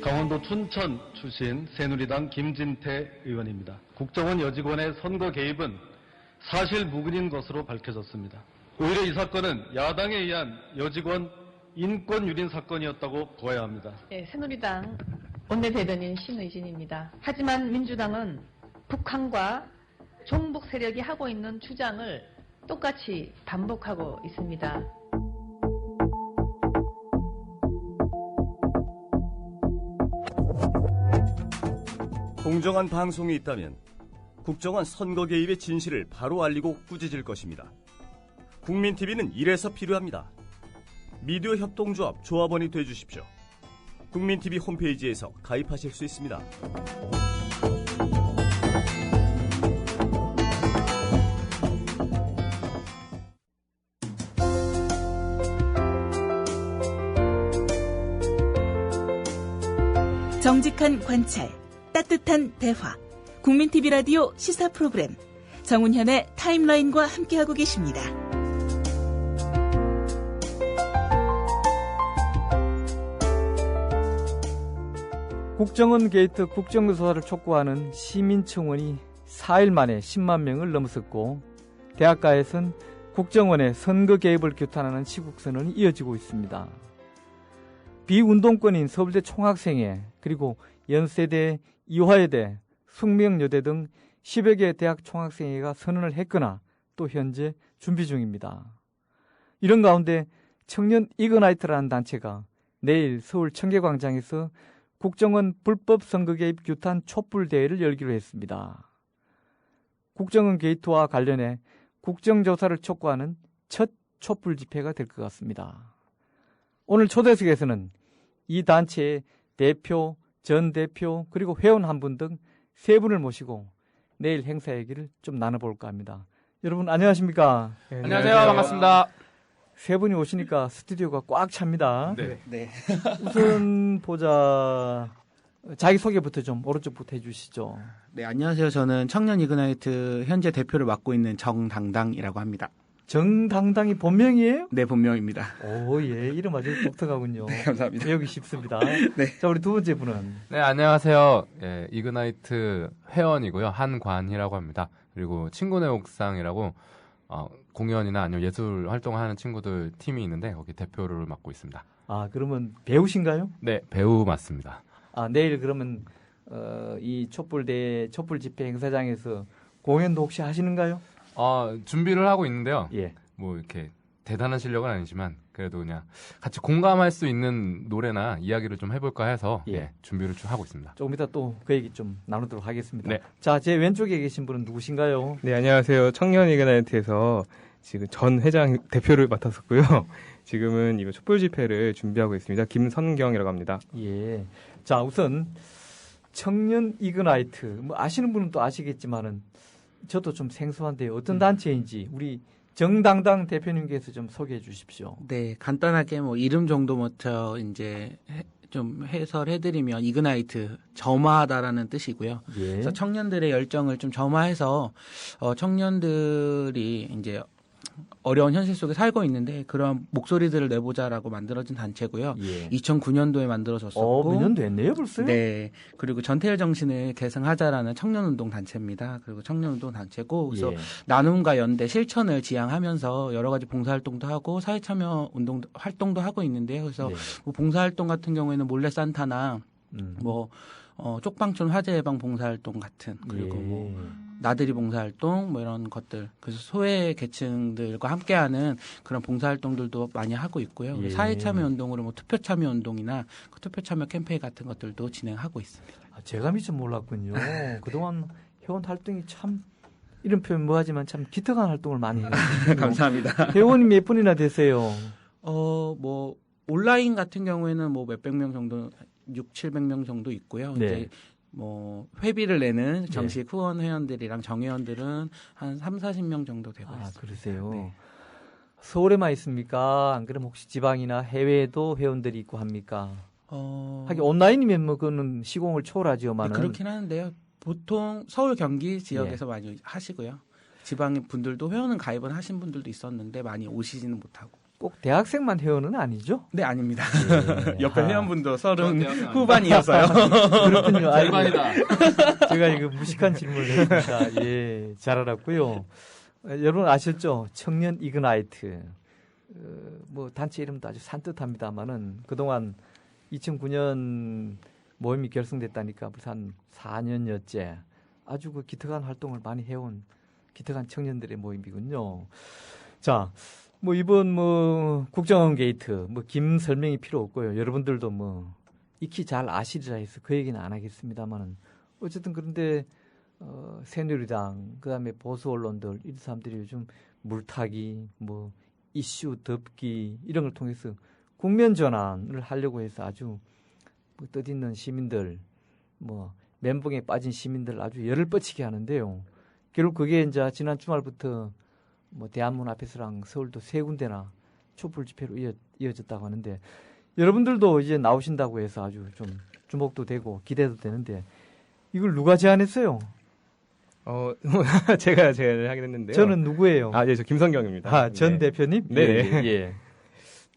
강원도 춘천 출신 새누리당 김진태 의원입니다. 국정원 여직원의 선거 개입은 사실 무근인 것으로 밝혀졌습니다. 오히려 이 사건은 야당에 의한 여직원 인권 유린 사건이었다고 보아야 합니다. 네, 새누리당 원내대변인 신의진입니다. 하지만 민주당은 북한과 종북 세력이 하고 있는 주장을 똑같이 반복하고 있습니다. 공정한 방송이 있다면 국정원 선거 개입의 진실을 바로 알리고 꾸짖을 것입니다. 국민TV는 이래서 필요합니다. 미디어 협동조합 조합원이 되어주십시오. 국민TV 홈페이지에서 가입하실 수 있습니다. 정직한 관찰, 따뜻한 대화, 국민TV 라디오 시사 프로그램 정운현의 타임라인과 함께하고 계십니다. 국정원 게이트 국정조사를 촉구하는 시민청원이 4일 만에 10만 명을 넘어섰고 대학가에선 국정원의 선거 개입을 규탄하는 시국선언이 이어지고 있습니다. 비운동권인 서울대 총학생회 그리고 연세대, 이화여대, 숙명여대 등 10여 개 대학 총학생회가 선언을 했거나 또 현재 준비 중입니다. 이런 가운데 청년 이그나이트라는 단체가 내일 서울 청계광장에서 국정원 불법 선거 개입 규탄 촛불 대회를 열기로 했습니다. 국정원 게이트와 관련해 국정조사를 촉구하는 첫 촛불 집회가 될 것 같습니다. 오늘 초대석에서는 이 단체의 대표, 전 대표, 그리고 회원 한 분 등 세 분을 모시고 내일 행사 얘기를 좀 나눠볼까 합니다. 여러분 안녕하십니까? 네, 안녕하세요. 반갑습니다. 세 분이 오시니까 스튜디오가 꽉 찹니다. 네. 우선 보자. 자기소개부터 좀 오른쪽부터 해주시죠. 네, 안녕하세요. 저는 청년 이그나이트 현재 대표를 맡고 있는 정당당이라고 합니다. 정당당이 본명이에요? 네, 본명입니다. 오, 예. 이름 아주 독특하군요. 네, 감사합니다. 배우기 쉽습니다. 네. 자, 우리 두 번째 분은. 네, 안녕하세요. 예, 이그나이트 회원이고요. 한관이라고 합니다. 그리고 친구네 옥상이라고 공연이나 아니면 예술 활동하는 친구들 팀이 있는데 거기 대표를 맡고 있습니다. 아, 그러면 배우신가요? 네, 배우 맞습니다. 아, 내일 그러면 이 촛불 집회 행사장에서 공연도 혹시 하시는가요? 준비를 하고 있는데요. 예. 뭐 이렇게 대단한 실력은 아니지만 그래도 그냥 같이 공감할 수 있는 노래나 이야기를 좀 해볼까 해서 준비를 좀 하고 있습니다. 조금 이따 또 그 얘기 좀 나누도록 하겠습니다. 네. 자, 제 왼쪽에 계신 분은 누구신가요? 네, 안녕하세요. 청년 이그나이트에서 지금 전 회장 대표를 맡았었고요. 지금은 이거 촛불 집회를 준비하고 있습니다. 김선경이라고 합니다. 예. 자, 우선 청년 이그나이트 뭐 아시는 분은 또 아시겠지만은 저도 좀 생소한데 어떤 단체인지 우리 정당당 대표님께서 좀 소개해 주십시오. 네, 간단하게 뭐 이름 정도 먼저 이제 좀 해설해드리면 이그나이트 점화하다라는 뜻이고요. 예. 그래서 청년들의 열정을 좀 점화해서 청년들이 이제 어려운 현실 속에 살고 있는데 그런 목소리들을 내보자라고 만들어진 단체고요. 예. 2009년도에 만들어졌었고 몇 년 됐네요 벌써? 네. 그리고 전태일 정신을 계승하자라는 청년운동 단체입니다. 그리고 청년운동 단체고 그래서 나눔과 연대 실천을 지향하면서 여러 가지 봉사활동도 하고 사회참여 운동 활동도 하고 있는데요. 그래서 뭐 봉사활동 같은 경우에는 몰래 산타나 쪽방촌 화재 예방 봉사활동 같은 그리고 뭐 나들이 봉사활동 뭐 이런 것들 그래서 소외 계층들과 함께하는 그런 봉사활동들도 많이 하고 있고요. 사회참여운동으로 뭐 투표참여운동이나 그 투표참여 캠페인 같은 것들도 진행하고 있습니다. 제가 미처 몰랐군요. 그동안 회원 활동이 참 이런 표현 뭐하지만 참 기특한 활동을 많이 해요. 감사합니다. 회원이 몇 분이나 되세요? 뭐 온라인 같은 경우에는 뭐 몇백 명 정도 700명 정도 있고요. 이제 뭐 회비를 내는 정식 후원 회원들이랑 정회원들은 한 40명 정도 되고 있습니다. 그러세요. 네. 서울에만 있습니까? 안 그러면 혹시 지방이나 해외에도 회원들이 있고 합니까? 하긴 온라인이면 뭐 그거는 시공을 초월하지요만은. 네, 그렇긴 하는데요. 보통 서울 경기 지역에서 많이 하시고요. 지방 분들도 회원은 가입은 하신 분들도 있었는데 많이 오시지는 못하고. 꼭 대학생만 회원은 아니죠? 네, 아닙니다. 예. 옆에 아. 회원분도 30 후반이었어요. 그렇군요. 아이고, 절반이다. 제가 이거 무식한 질문을 했습니다. 예, 잘 알았고요. 여러분 아셨죠? 청년 이그나이트. 뭐 단체 이름도 아주 산뜻합니다만은 그동안 2009년 모임이 결성됐다니까 벌써 한 4년여째 아주 그 기특한 활동을 많이 해온 기특한 청년들의 모임이군요. 자, 뭐 이번 뭐 국정원 게이트 뭐 긴 설명이 필요 없고요. 여러분들도 뭐 익히 잘 아시리라 해서 그 얘기는 안 하겠습니다만은 어쨌든 그런데 새누리당 그다음에 보수 언론들 이 사람들이 요즘 물타기 뭐 이슈 덮기 이런 걸 통해서 국면 전환을 하려고 해서 아주 뭐 뜻있는 시민들 뭐 멘붕에 빠진 시민들 아주 열을 뻗치게 하는데요. 결국 그게 이제 지난 주말부터 뭐 대한문 앞에서랑 서울도 세 군데나 촛불 집회로 이어졌다고 하는데 여러분들도 이제 나오신다고 해서 아주 좀 주목도 되고 기대도 되는데 이걸 누가 제안했어요? 제가 하긴 했는데요. 저는 누구예요? 예, 저 김성경입니다. 전 네. 대표님? 네. 예.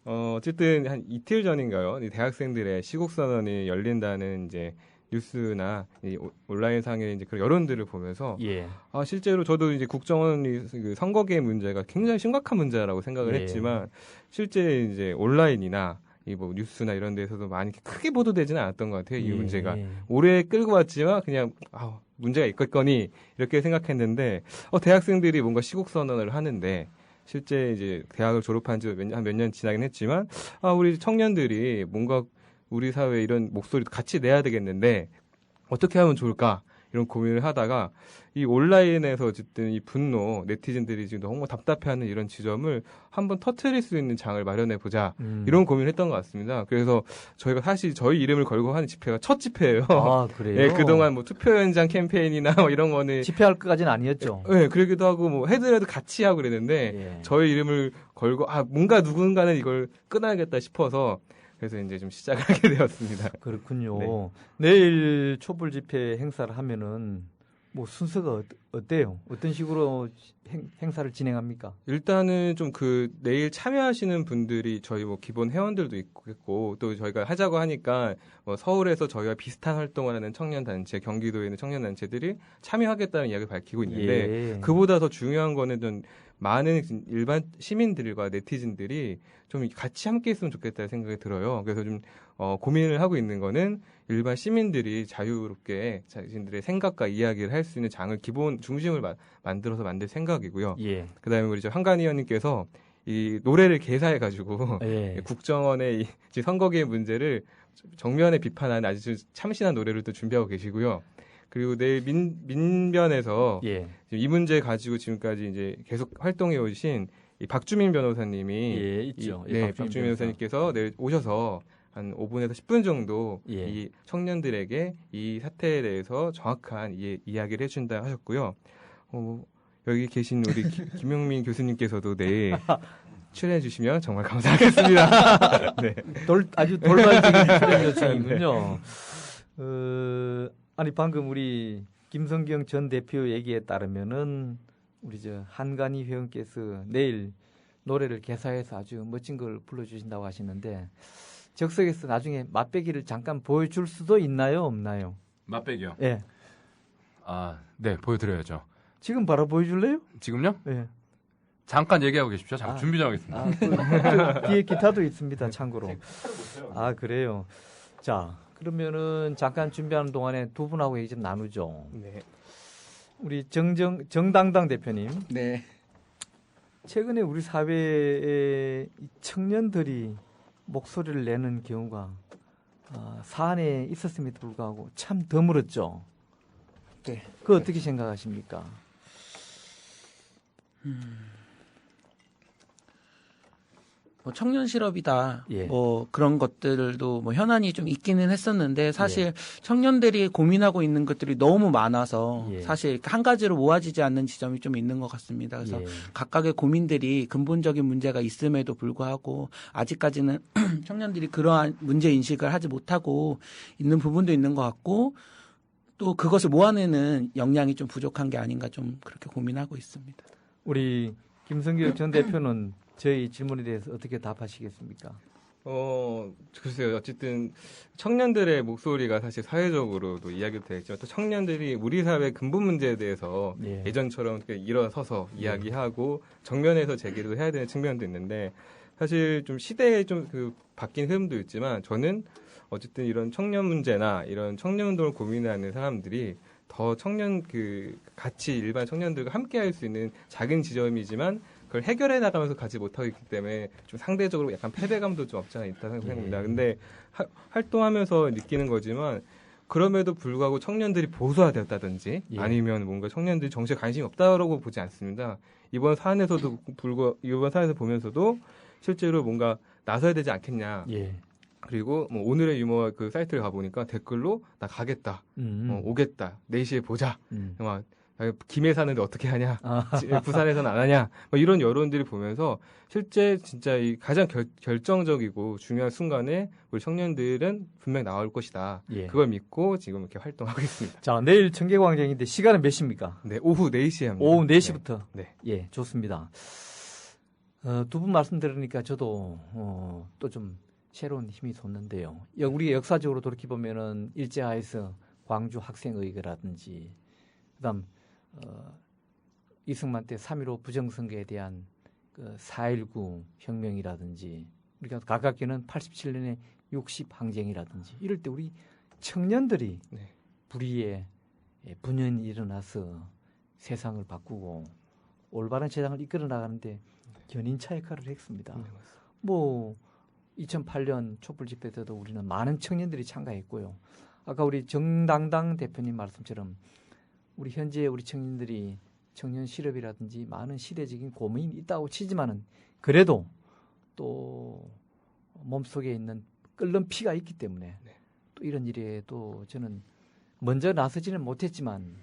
어쨌든 한 이틀 전인가요? 이 대학생들의 시국 선언이 열린다는 이제 뉴스나 이 온라인 상의 이제 그런 여론들을 보면서 예. 실제로 저도 이제 국정원이 그 선거계 문제가 굉장히 심각한 문제라고 생각을 예. 했지만 실제 이제 온라인이나 이 뭐 뉴스나 이런 데서도 많이 크게 보도되지는 않았던 것 같아요. 이 예. 문제가 오래 끌고 왔지만 그냥 문제가 있겠거니 이렇게 생각했는데 대학생들이 뭔가 시국 선언을 하는데 실제 이제 대학을 졸업한 지 몇 년 지나긴 했지만 우리 청년들이 뭔가 우리 사회에 이런 목소리도 같이 내야 되겠는데 어떻게 하면 좋을까 이런 고민을 하다가 이 온라인에서 어쨌든 이 분노 네티즌들이 지금 너무 답답해하는 이런 지점을 한번 터트릴 수 있는 장을 마련해 보자 이런 고민을 했던 것 같습니다. 그래서 저희가 사실 저희 이름을 걸고 하는 집회가 첫 집회예요. 아, 그래요? 네, 그동안 뭐 투표 현장 캠페인이나 뭐 이런 거는 집회할 것까지는 아니었죠. 네, 그러기도 하고 뭐 해드라도 같이 하고 그랬는데 예. 저희 이름을 걸고 뭔가 누군가는 이걸 끊어야겠다 싶어서 그래서 이제 좀 시작을 하게 되었습니다. 그렇군요. 네. 내일 촛불 집회 행사를 하면은 뭐 순서가 어때요? 어떤 식으로 행사를 진행합니까? 일단은 좀 내일 참여하시는 분들이 저희 뭐 기본 회원들도 있고 또 저희가 하자고 하니까 뭐 서울에서 저희와 비슷한 활동을 하는 청년단체, 경기도에 있는 청년단체들이 참여하겠다는 이야기를 밝히고 있는데 예. 그보다 더 중요한 거는 좀 많은 일반 시민들과 네티즌들이 좀 같이 함께 했으면 좋겠다는 생각이 들어요. 그래서 좀 고민을 하고 있는 거는 일반 시민들이 자유롭게 자신들의 생각과 이야기를 할 수 있는 장을 기본 중심을 만들어서 만들 생각이고요. 예. 그다음에 우리 한관 의원님께서 이 노래를 개사해가지고 예. 국정원의 이 선거계의 문제를 정면에 비판하는 아주 참신한 노래를 또 준비하고 계시고요. 그리고 내일 민변에서 예. 이 문제 가지고 지금까지 이제 계속 활동해 오신 이 박주민 변호사님이 예, 있죠. 네, 박주민 변호사님께서 내일 오셔서 한 5분에서 10분 정도 예. 이 청년들에게 이 사태에 대해서 정확한 이야기를 해준다 하셨고요. 여기 계신 우리 김용민 교수님께서도 내일 출연해 주시면 정말 감사하겠습니다. 네. 아주 돌발적인 출연 요청이군요. 아니 방금 우리 김성경 전 대표 얘기에 따르면은 우리 한간희 회원께서 내일 노래를 개사해서 아주 멋진 걸 불러주신다고 하시는데 적석에서 나중에 맛배기를 잠깐 보여줄 수도 있나요, 없나요? 맛배기요? 예. 네, 보여드려야죠. 지금 바로 보여줄래요? 지금요? 예. 잠깐 얘기하고 계십시오. 잠깐 준비 좀 하겠습니다. 뒤에 기타도 있습니다, 참고로. 그래요. 자, 그러면은 잠깐 준비하는 동안에 두 분하고 얘기 좀 나누죠. 네. 우리 정당당 대표님. 네. 최근에 우리 사회에 청년들이 목소리를 내는 경우가 사안에 있었음에도 불구하고 참 드물었죠. 네. 그거 어떻게 생각하십니까? 뭐 청년 실업이다. 예. 뭐 그런 것들도 뭐 현안이 좀 있기는 했었는데 사실 청년들이 고민하고 있는 것들이 너무 많아서 예. 사실 한 가지로 모아지지 않는 지점이 좀 있는 것 같습니다. 그래서 예. 각각의 고민들이 근본적인 문제가 있음에도 불구하고 아직까지는 청년들이 그러한 문제 인식을 하지 못하고 있는 부분도 있는 것 같고 또 그것을 모아내는 역량이 좀 부족한 게 아닌가 좀 그렇게 고민하고 있습니다. 우리 김성규 전 대표는 저희 질문에 대해서 어떻게 답하시겠습니까? 글쎄요. 어쨌든 청년들의 목소리가 사실 사회적으로도 이야기도 되겠지만 또 청년들이 우리 사회 근본 문제에 대해서 예전처럼 일어서서 이야기하고 정면에서 제기를 해야 되는 측면도 있는데 사실 좀 시대에 좀 바뀐 흐름도 있지만 저는 어쨌든 이런 청년 문제나 이런 청년 운동을 고민하는 사람들이 더 청년 같이 일반 청년들과 함께 할 수 있는 작은 지점이지만 그걸 해결해 나가면서 가지 못하고 있기 때문에 좀 상대적으로 약간 패배감도 좀 없지 않아 있다고 생각합니다. 근데 활동하면서 느끼는 거지만 그럼에도 불구하고 청년들이 보수화되었다든지 아니면 뭔가 청년들이 정치에 관심이 없다라고 보지 않습니다. 이번 사안에서 보면서도 실제로 뭔가 나서야 되지 않겠냐. 그리고 뭐 오늘의 유머 그 사이트를 가보니까 댓글로 나 가겠다, 오겠다, 4시에 보자. 막 김해 사는데 어떻게 하냐, 부산에서는 안 하냐, 뭐 이런 여론들을 보면서 실제 진짜 이 가장 결정적이고 중요한 순간에 우리 청년들은 분명히 나올 것이다. 그걸 믿고 지금 이렇게 활동하고 있습니다. 자, 내일 청계광장인데 시간은 몇 시입니까? 네, 오후 4시에 합니다. 오후 4시부터. 네. 예, 좋습니다. 두 분 말씀 들으니까 저도 또 좀 새로운 힘이 솟는데요. 우리 역사적으로 돌이켜보면은 일제하에서 광주 학생의회라든지, 그다음 이승만 때 3.15 부정선거에 대한 4.19 혁명이라든지, 우리가 가깝게는 87년에 60 항쟁이라든지, 이럴 때 우리 청년들이 불의에 분연히 일어나서 세상을 바꾸고 올바른 세상을 이끌어 나가는데 견인차 역할을 했습니다. 뭐 2008년 촛불 집회 때도 우리는 많은 청년들이 참가했고요. 아까 우리 정당당 대표님 말씀처럼 우리 현재 우리 청년들이 청년 실업이라든지 많은 시대적인 고민이 있다고 치지만은 그래도 또 몸속에 있는 끓는 피가 있기 때문에 또 이런 일에 또 저는 먼저 나서지는 못했지만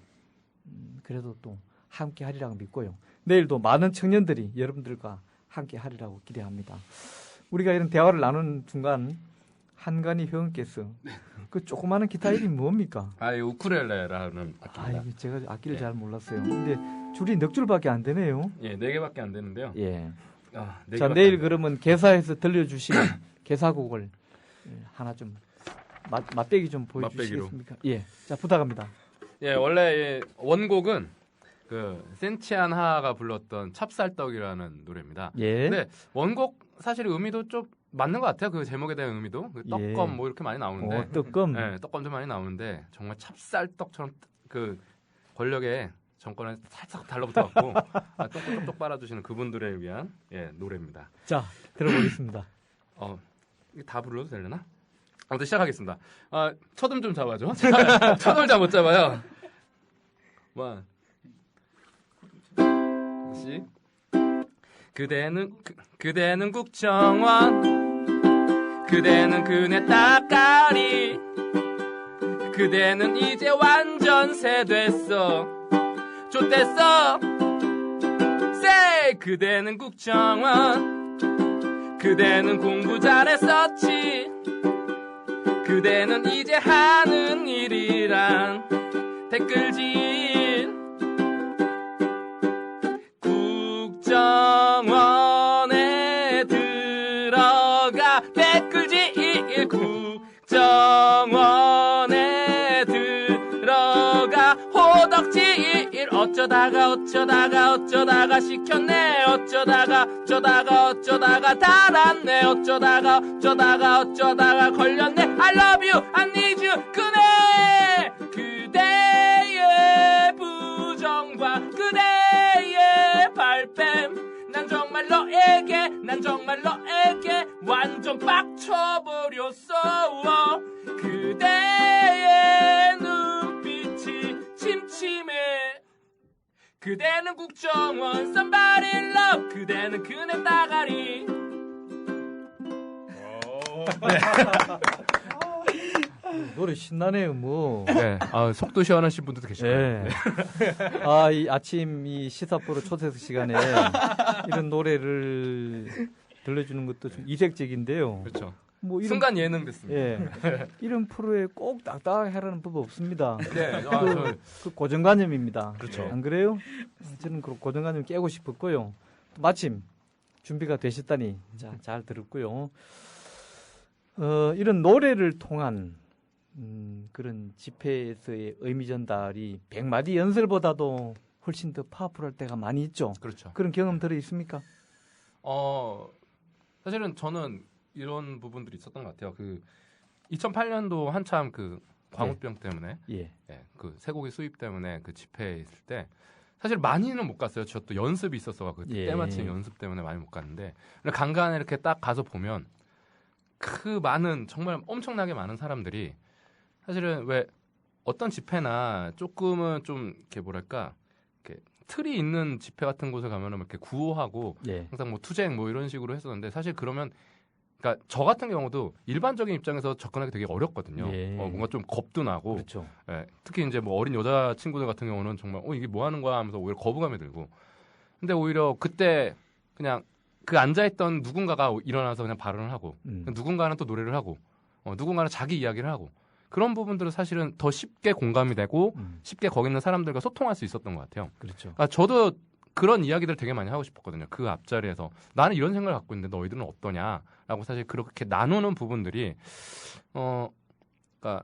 그래도 또 함께 하리라고 믿고요. 내일도 많은 청년들이 여러분들과 함께 하리라고 기대합니다. 우리가 이런 대화를 나누는 순간 한간희 회원께서 그 조그마한 기타 이름이 뭡니까? 이 우쿨렐레라는 악기입니다. 제가 악기를 잘 몰랐어요. 근데 줄이 넉 줄밖에 안 되네요. 예, 4개밖에 안 되는데요. 예. 4개밖에 자, 내일 그러면 개사에서 들려주신 개사곡을 하나 좀 맛배기 좀 보여주시겠습니까? 예. 자, 부탁합니다. 예, 원래 원곡은 센치안 하가 불렀던 찹쌀떡이라는 노래입니다. 예. 근데 원곡 사실 의미도 좀 맞는 것 같아요. 그 제목에 대한 의미도 떡검 뭐 이렇게 많이 나오는데, 떡검, 떡검도 많이 나오는데 정말 찹쌀떡처럼 그 권력의 정권에 살짝 달라붙어갖고 똑똑똑 빨아주시는 그분들에 위한 노래입니다. 자, 들어보겠습니다. 이게 다 불러도 되려나? 아무튼 시작하겠습니다. 첫음 좀 잡아줘. 첫음을 잘 못 잡아요. 다시. 그대는 국정원, 그대는 그네 따까리, 그대는 이제 완전 새 됐어, 좋댔어, 쎄. 그대는 국정원, 그대는 공부 잘했었지, 그대는 이제 하는 일이란 댓글질. 국정원에 들어가 댓글질, 국정원에 들어가 호덕질. 어쩌다가 시켰네, 어쩌다가 달았네, 어쩌다가 걸렸네. I love you, I need you, 그네. 그대의 부정과 그대의 발뺌, 난 정말 너에게 완전 빡쳐버렸어. 그대의 눈빛이 침침해. 그대는 국정원 somebody love, 그대는 그네 따가리. 노래 신나네요, 뭐. 네, 속도 시원하신 분들도 계시고. 네. 이 아침 이 시사 프로 초대석 시간에 이런 노래를 들려주는 것도 좀 이색적인데요. 그렇죠. 뭐 순간 예능 됐습니다. 예. 이런 프로에 꼭 딱딱하라는 법 없습니다. 네, 그 고정관념입니다. 그렇죠. 안 그래요? 저는 그 고정관념 깨고 싶었고요. 마침 준비가 되셨다니 잘 들었고요. 이런 노래를 통한 그런 집회에서의 의미 전달이 100마디 연설보다도 훨씬 더 파워풀할 때가 많이 있죠. 그렇죠. 그런 경험 들어 있습니까? 사실은 저는 이런 부분들이 있었던 것 같아요. 그 2008년도 한참 그 광우병 때문에 그 쇠고기 수입 때문에 그 집회에 있을 때 사실 많이는 못 갔어요. 저 또 연습이 있었어. 그 때마침 연습 때문에 많이 못 갔는데 간간에 이렇게 딱 가서 보면 그 많은 정말 엄청나게 많은 사람들이 사실은 왜 어떤 집회나 조금은 좀 이렇게 뭐랄까 이렇게 틀이 있는 집회 같은 곳에 가면은 이렇게 구호하고 항상 뭐 투쟁 뭐 이런 식으로 했었는데 사실 그러면 그러니까 저 같은 경우도 일반적인 입장에서 접근하기 되게 어렵거든요. 뭔가 좀 겁도 나고, 그렇죠. 특히 이제 뭐 어린 여자 친구들 같은 경우는 정말 이게 뭐 하는 거야 하면서 오히려 거부감이 들고. 근데 오히려 그때 그냥 그 앉아있던 누군가가 일어나서 그냥 발언을 하고, 누군가는 또 노래를 하고, 누군가는 자기 이야기를 하고. 그런 부분들은 사실은 더 쉽게 공감이 되고 쉽게 거기 있는 사람들과 소통할 수 있었던 것 같아요. 그렇죠. 그러니까 저도 그런 이야기들 되게 많이 하고 싶었거든요. 그 앞자리에서 나는 이런 생각을 갖고 있는데 너희들은 어떠냐라고 사실 그렇게 나누는 부분들이 그러니까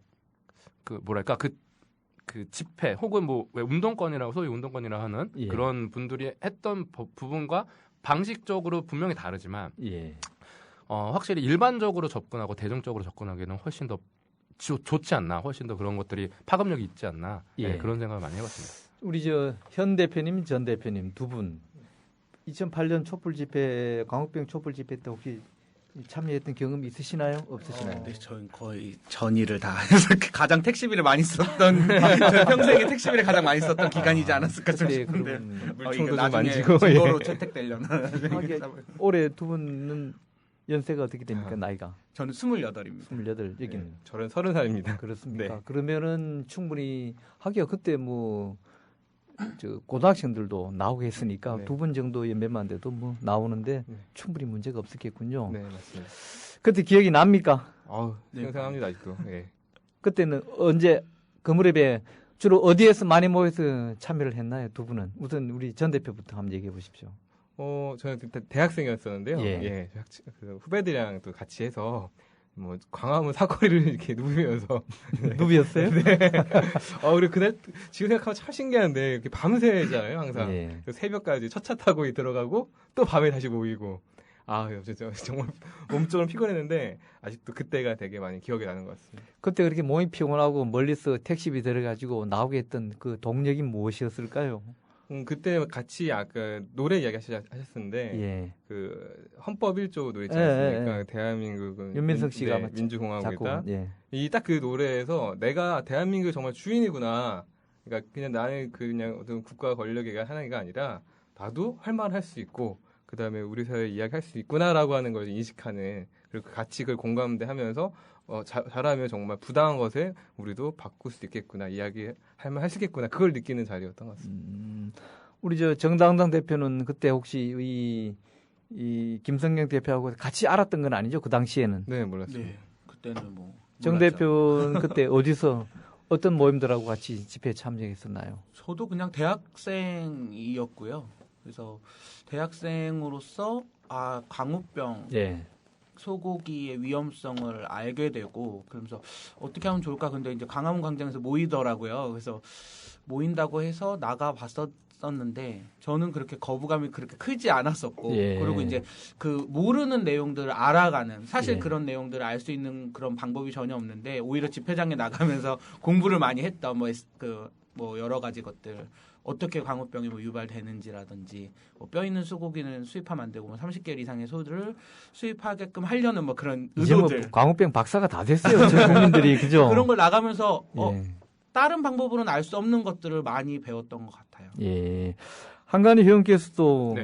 그 뭐랄까 그 집회 혹은 뭐 왜 운동권이라고 소위 운동권이라 하는 그런 분들이 했던 부분과 방식적으로 분명히 다르지만 확실히 일반적으로 접근하고 대중적으로 접근하기에는 훨씬 더 좋지 않나, 훨씬 더 그런 것들이 파급력이 있지 않나 그런 생각을 많이 해봤습니다. 우리 현 대표님, 전 대표님 두 분 2008년 촛불 집회, 광우병 촛불 집회 때 혹시 참여했던 경험이 있으시나요? 없으시나요? 네, 저는 거의 전일을 다 해서 가장 택시비를 많이 썼던 저 평생에 택시비를 가장 많이 썼던 기간이지 않았을까 싶은데 물총도 좀 나중에 만지고 증거로 채택되려나. 올해 두 분은 연세가 어떻게 됩니까? 나이가? 저는 28입니다. 28, 여기는. 저는 30살입니다. 그렇습니까? 네. 그러면은 충분히 하기가 그때 고등학생들도 나오고 했으니까 두 분 정도의 멤버만 돼도 나오는데 충분히 문제가 없었겠군요. 네, 맞습니다. 그때 기억이 납니까? 생생합니다, 아직도. 그때는 언제 그 무렵에 주로 어디에서 많이 모여서 참여를 했나요? 두 분은. 우선 우리 전 대표부터 한번 얘기해 보십시오. 저는 그때 대학생이었었는데요. 그 후배들이랑 또 같이 해서 광화문 사거리를 이렇게 누비면서 누비였어요? 네. 그리고 그날 지금 생각하면 참 신기한데 이렇게 밤새잖아요, 항상. 새벽까지 첫 차 타고 들어가고 또 밤에 다시 모이고. 정말 몸쪽으로 피곤했는데 아직도 그때가 되게 많이 기억이 나는 것 같습니다. 그때 그렇게 몸이 피곤하고 멀리서 택시비 들어가지고 나오게 했던 그 동력이 무엇이었을까요? 그때 같이 아까 노래 이야기 하셨는데 그 헌법 1조 노래 있지 않습니까? 대한민국은 윤민석 씨가 민주공화국이다. 이 딱 그 노래에서 내가 대한민국의 정말 주인이구나. 그러니까 그냥 나는 그냥 어떤 국가 권력의 하나가 아니라 나도 할 말 할 수 있고 그다음에 우리 사회에 이야기할 수 있구나라고 하는 걸 인식하는 그리고 같이 그걸 공감대하면서 잘하면 정말 부당한 것에 우리도 바꿀 수 있겠구나 이야기할 만 할 수 있겠구나 그걸 느끼는 자리였던 것 같습니다. 우리 정당당 대표는 그때 혹시 이 김성경 대표하고 같이 알았던 건 아니죠? 그 당시에는? 네, 몰랐어요. 네, 그때는 정 대표는 그때 어디서 어떤 모임들하고 같이 집회에 참여했었나요? 저도 그냥 대학생이었고요. 그래서 대학생으로서 광우병 소고기의 위험성을 알게 되고 그러면서 어떻게 하면 좋을까? 근데 이제 광화문 광장에서 모이더라고요. 그래서 모인다고 해서 나가 봤었는데 저는 그렇게 거부감이 그렇게 크지 않았었고 그리고 이제 그 모르는 내용들을 알아가는 사실 그런 내용들을 알 수 있는 그런 방법이 전혀 없는데 오히려 집회장에 나가면서 공부를 많이 했던 여러 가지 것들 어떻게 광우병이 유발되는지라든지 뼈 있는 소고기는 수입하면 안 되고 30개월 이상의 소들을 수입하게끔 하려는 그런 의도들. 광우병 박사가 다 됐어요. 국민들이 그죠? 그런 걸 나가면서 다른 방법으로는 알 수 없는 것들을 많이 배웠던 것 같아요. 한간희 회원께서도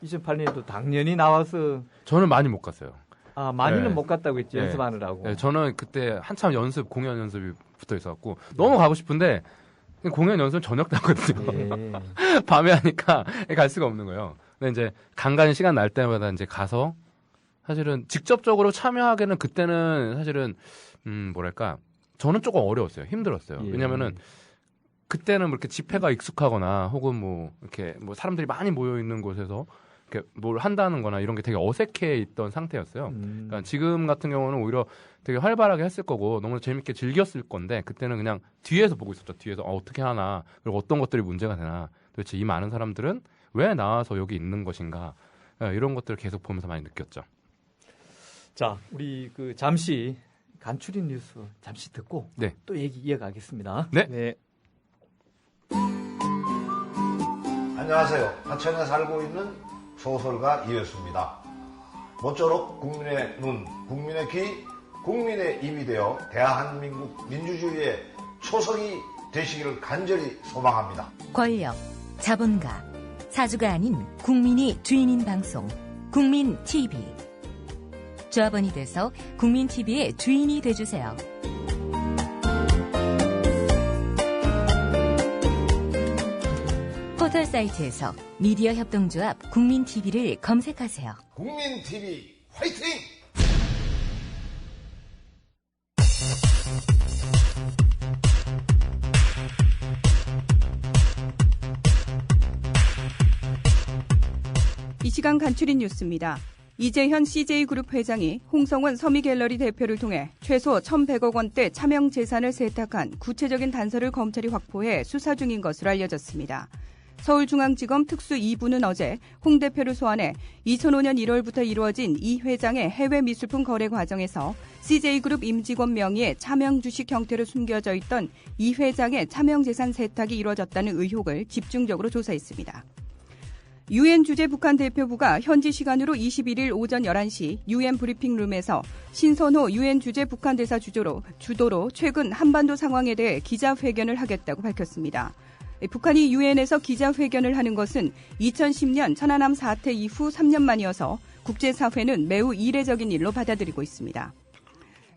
2008년에도 당연히 나와서 저는 많이 못 갔어요. 많이는 못 갔다고 했죠. 연습하느라고. 저는 그때 한참 공연 연습이 붙어 있었고 너무 가고 싶은데 공연 연습은 저녁 때 하거든요. 밤에 하니까 갈 수가 없는 거예요. 근데 이제 간간히 시간 날 때마다 이제 가서 사실은 직접적으로 참여하기는 그때는 사실은 저는 조금 어려웠어요. 힘들었어요. 왜냐면은 그때는 이렇게 집회가 익숙하거나 혹은 이렇게 사람들이 많이 모여 있는 곳에서 이렇게 뭘 한다는 거나 이런 게 되게 어색해 있던 상태였어요. 그러니까 지금 같은 경우는 오히려 되게 활발하게 했을 거고 너무 재밌게 즐겼을 건데 그때는 그냥 뒤에서 보고 있었죠. 뒤에서 어떻게 하나 그리고 어떤 것들이 문제가 되나 도대체 이 많은 사람들은 왜 나와서 여기 있는 것인가 이런 것들을 계속 보면서 많이 느꼈죠. 자, 우리 그 잠시 간추린 뉴스 잠시 듣고 네. 또 얘기 이어가겠습니다. 네. 네. 안녕하세요. 하천에 살고 있는 소설가 이회수입니다. 모쪼록 국민의 눈, 국민의 귀, 국민의 입이 되어 대한민국 민주주의의 초석이 되시기를 간절히 소망합니다. 권력, 자본가, 사주가 아닌 국민이 주인인 방송 국민TV. 조합원이 돼서 국민TV의 주인이 돼주세요. 포털 사이트에서 미디어 협동조합 국민TV를 검색하세요. 국민TV 화이팅! 이 시간 간추린 뉴스입니다. 이재현 CJ그룹 회장이 홍성원 서미갤러리 대표를 통해 최소 1,100억 원대 차명 재산을 세탁한 구체적인 단서를 검찰이 확보해 수사 중인 것으로 알려졌습니다. 서울중앙지검 특수 2부는 어제 홍 대표를 소환해 2005년 1월부터 이루어진 이 회장의 해외 미술품 거래 과정에서 CJ그룹 임직원 명의의 차명 주식 형태로 숨겨져 있던 이 회장의 차명 재산 세탁이 이루어졌다는 의혹을 집중적으로 조사했습니다. 유엔 주재 북한 대표부가 현지 시간으로 21일 오전 11시 유엔 브리핑룸에서 신선호 유엔 주재 북한 대사 주도로 최근 한반도 상황에 대해 기자회견을 하겠다고 밝혔습니다. 북한이 유엔에서 기자회견을 하는 것은 2010년 천안함 사태 이후 3년 만이어서 국제사회는 매우 이례적인 일로 받아들이고 있습니다.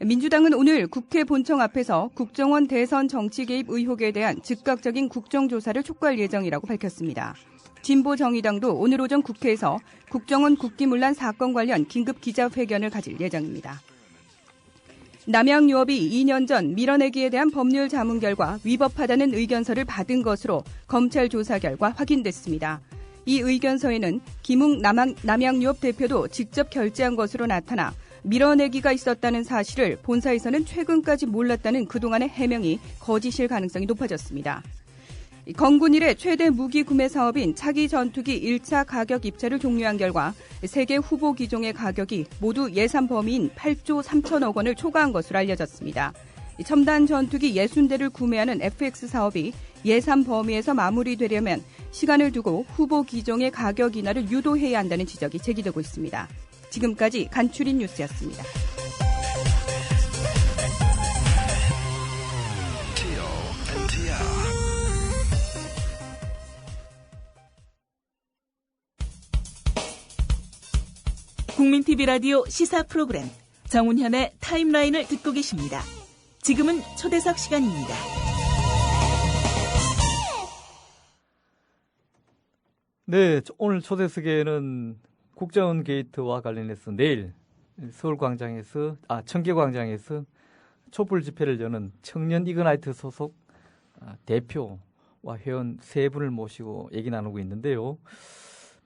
민주당은 오늘 국회 본청 앞에서 국정원 대선 정치 개입 의혹에 대한 즉각적인 국정조사를 촉구할 예정이라고 밝혔습니다. 진보정의당도 오늘 오전 국회에서 국정원 국기문란 사건 관련 긴급 기자회견을 가질 예정입니다. 남양유업이 2년 전 밀어내기에 대한 법률 자문 결과 위법하다는 의견서를 받은 것으로 검찰 조사 결과 확인됐습니다. 이 의견서에는 김웅 남양유업 대표도 직접 결재한 것으로 나타나 밀어내기가 있었다는 사실을 본사에서는 최근까지 몰랐다는 그동안의 해명이 거짓일 가능성이 높아졌습니다. 건군 이래 최대 무기 구매 사업인 차기 전투기 1차 가격 입찰을 종료한 결과 세계 후보 기종의 가격이 모두 예산 범위인 8조 3천억 원을 초과한 것으로 알려졌습니다. 첨단 전투기 60대를 구매하는 FX 사업이 예산 범위에서 마무리되려면 시간을 두고 후보 기종의 가격 인하를 유도해야 한다는 지적이 제기되고 있습니다. 지금까지 간추린 뉴스였습니다. 국민TV 라디오 시사 프로그램 정운현의 타임라인을 듣고 계십니다. 지금은 초대석 시간입니다. 네, 오늘 초대석에는 국정원 게이트와 관련해서 내일 서울광장에서 청계광장에서 촛불 집회를 여는 청년 이그나이트 소속 대표와 회원 세 분을 모시고 얘기 나누고 있는데요.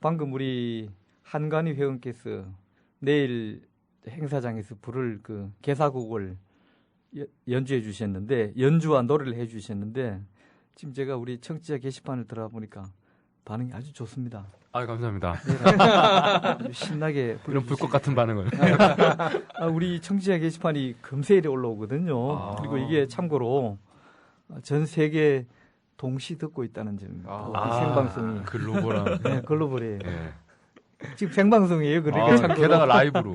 방금 우리 한관희 회원께서 내일 행사장에서 부를 그 개사곡을 연주해 주셨는데 연주와 노래를 해 주셨는데 지금 제가 우리 청취자 게시판을 들어보니까 반응이 아주 좋습니다. 아, 감사합니다. 네, 신나게 이런 불꽃 같은 반응을. 우리 청취자 게시판이 금세일에 올라오거든요. 그리고 이게 참고로 전 세계 동시 듣고 있다는 점입니다. 생방송이 글로벌한. 네, 글로벌이에요. 네. 지금 생방송이에요. 그러니까 참고로. 게다가 라이브로.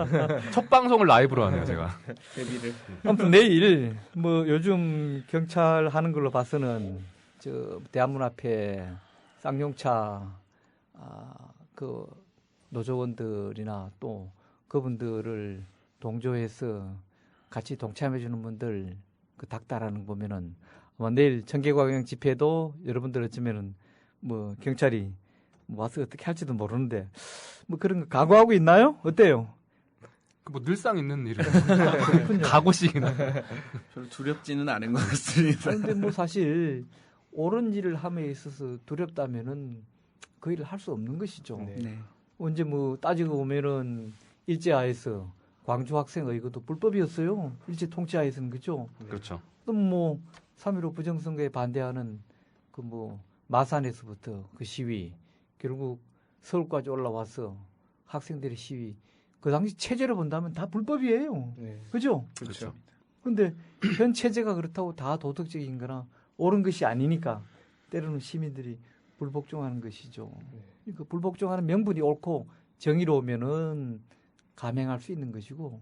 첫 방송을 라이브로 하네요, 제가. 아무튼 내일 뭐 요즘 경찰 하는 걸로 봐서는 저 대한문 앞에 쌍용차 그 노조원들이나 또 그분들을 동조해서 같이 동참해 주는 분들 그 닥달하는 거 보면은 아마 내일 청계광장 집회도 여러분들 어쩌면은 뭐 경찰이 와서 어떻게 할지도 모르는데 뭐 그런 거 각오하고 있나요? 어때요? 뭐 늘상 있는 일은 그렇군요. 각오식이나 별로 두렵지는 않은 것 같습니다. 그런데 뭐 사실 옳은 일을 함에 있어서 두렵다면은 그 일을 할 수 없는 것이죠. 네. 언제 뭐 따지고 보면은 일제하에서 광주 학생의 그것도 불법이었어요. 일제 통치하에서는 그죠? 그렇죠. 또 뭐 3.15 부정선거에 반대하는 그 뭐 마산에서부터 그 시위 결국 서울까지 올라와서 학생들의 시위 그 당시 체제로 본다면 다 불법이에요. 네. 그죠? 그렇죠. 근데 현 체제가 그렇다고 다 도덕적인 거나 옳은 것이 아니니까 때로는 시민들이 불복종하는 것이죠. 그러니까 불복종하는 명분이 옳고 정의로우면은 감행할 수 있는 것이고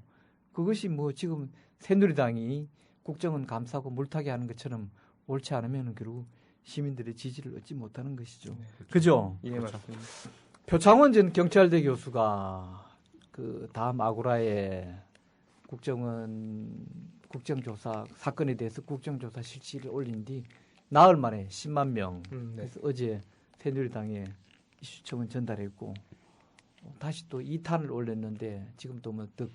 그것이 뭐 지금 새누리당이 국정은 감싸고 물타기 하는 것처럼 옳지 않으면 결국 시민들의 지지를 얻지 못하는 것이죠. 그죠? 예, 그렇죠. 맞습니다. 표창원 전 경찰대 교수가 그 다음 아고라에 국정조사 사건에 대해서 국정조사 실시를 올린 뒤 나흘 만에 10만 명. 네. 그래서 어제 새누리당에 이슈청은 전달했고 다시 또 2탄을 올렸는데 지금 또 뭐 더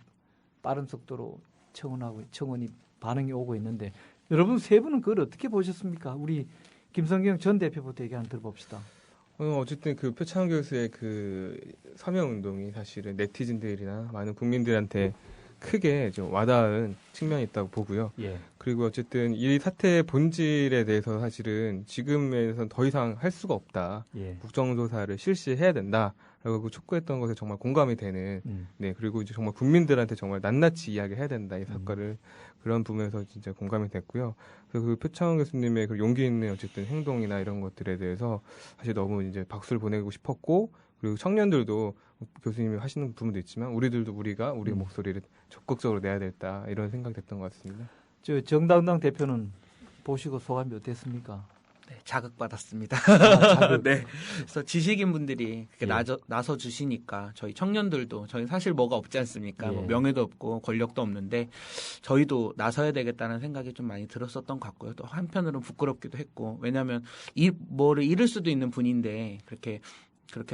빠른 속도로 청원이 반응이 오고 있는데 여러분 세 분은 그걸 어떻게 보셨습니까? 우리 김성경 전 대표부터 얘기 한번 들어봅시다. 어쨌든 그 표창원 교수의 그 서명 운동이 사실은 네티즌들이나 많은 국민들한테 크게 좀 와닿은 측면이 있다고 보고요. 예. 그리고 어쨌든 이 사태의 본질에 대해서 사실은 지금에선 더 이상 할 수가 없다. 예. 국정조사를 실시해야 된다라고 촉구했던 것에 정말 공감이 되는. 네, 그리고 이제 정말 국민들한테 정말 낱낱이 이야기해야 된다 이 사건을 그런 부분에서 진짜 공감이 됐고요. 그래서 그 표창원 교수님의 그 용기 있는 어쨌든 행동이나 이런 것들에 대해서 사실 너무 이제 박수를 보내고 싶었고. 그리고 청년들도 교수님이 하시는 부분도 있지만 우리들도 우리가 우리의 목소리를 적극적으로 내야 됐다 이런 생각이 됐던 것 같습니다. 저 정당당 대표는 보시고 소감이 어땠습니까? 네, 자극받았습니다. 자극. 네. 그래서 지식인 분들이 예. 나서 주시니까 저희 청년들도 저희 사실 뭐가 없지 않습니까? 예. 뭐 명예도 없고 권력도 없는데 저희도 나서야 되겠다는 생각이 좀 많이 들었었던 것 같고요. 또 한편으로는 부끄럽기도 했고 왜냐하면 뭐를 잃을 수도 있는 분인데 그렇게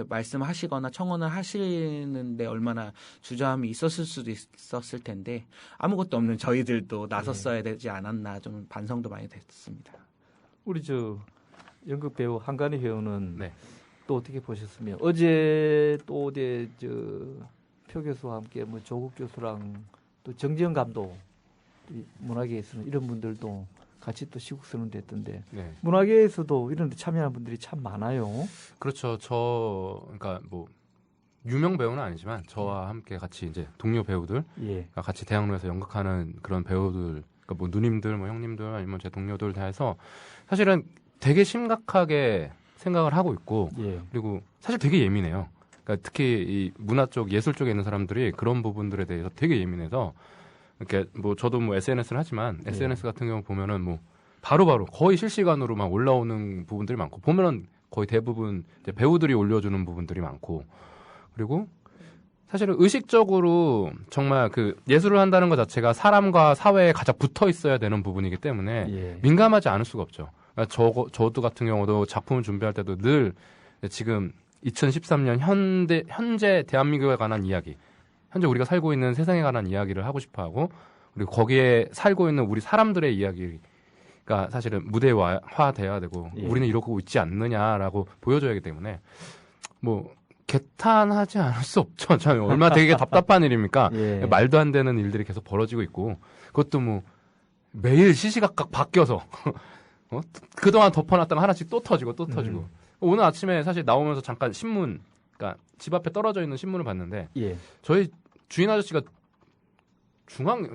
말씀하시거나 청원을 하시는데 얼마나 주저함이 있었을 수도 있었을 텐데 아무것도 없는 저희들도 나섰어야 되지 않았나 좀 반성도 많이 됐습니다. 우리 저 연극 배우 한간희 배우는 네. 또 어떻게 보셨으며 어제 또 어제 표 교수와 함께 뭐 조국 교수랑 또 정지영 감독 문화계에서는 이런 분들도 같이 또 시국선언도 했던데 네. 문화계에서도 이런 데 참여하는 분들이 참 많아요. 그렇죠. 그러니까 뭐 유명 배우는 아니지만 저와 함께 같이 이제 동료 배우들, 예. 같이 대학로에서 연극하는 그런 배우들, 그러니까 뭐 누님들, 뭐 형님들 아니면 제 동료들 다 해서 사실은 되게 심각하게 생각을 하고 있고 예. 그리고 사실 되게 예민해요. 그러니까 특히 이 문화 쪽, 예술 쪽에 있는 사람들이 그런 부분들에 대해서 되게 예민해서 이렇게 뭐 저도 뭐 SNS를 하지만 SNS 같은 경우 보면은 뭐 바로바로 거의 실시간으로 막 올라오는 부분들이 많고 보면은 거의 대부분 이제 배우들이 올려주는 부분들이 많고 그리고 사실은 의식적으로 정말 그 예술을 한다는 것 자체가 사람과 사회에 가장 붙어 있어야 되는 부분이기 때문에 예. 민감하지 않을 수가 없죠. 그러니까 저도 같은 경우도 작품을 준비할 때도 늘 지금 2013년 현재 대한민국에 관한 이야기, 현재 우리가 살고 있는 세상에 관한 이야기를 하고 싶어하고 그리고 거기에 살고 있는 우리 사람들의 이야기가 사실은 무대화돼야 되고 예. 우리는 이러고 있지 않느냐라고 보여줘야 하기 때문에 뭐 개탄하지 않을 수 없죠. 참 얼마나 되게 답답한 일입니까? 예. 말도 안 되는 일들이 계속 벌어지고 있고 그것도 뭐 매일 시시각각 바뀌어서 그동안 덮어놨다가 하나씩 또 터지고 또 터지고 오늘 아침에 사실 나오면서 잠깐 신문 그러니까 집 앞에 떨어져 있는 신문을 봤는데 예. 저희 주인 아저씨가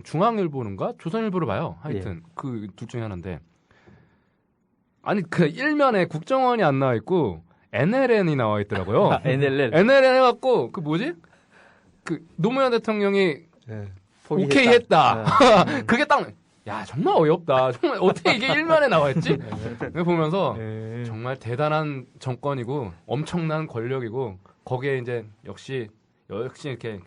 중앙일보인가 조선일보를 봐요. 하여튼 그 둘 중에 하나인데 아니 그 일면에 국정원이 안 나와 있고 NLN이 나와 있더라고요. NLN 해갖고 그 뭐지? 그 노무현 대통령이 오케이 했다. 그게 딱 야 정말 어이없다. 정말 어떻게 이게 일면에 나와 있지? 보면서 정말 대단한 정권이고 엄청난 권력이고 거기에 이제 역시 이렇게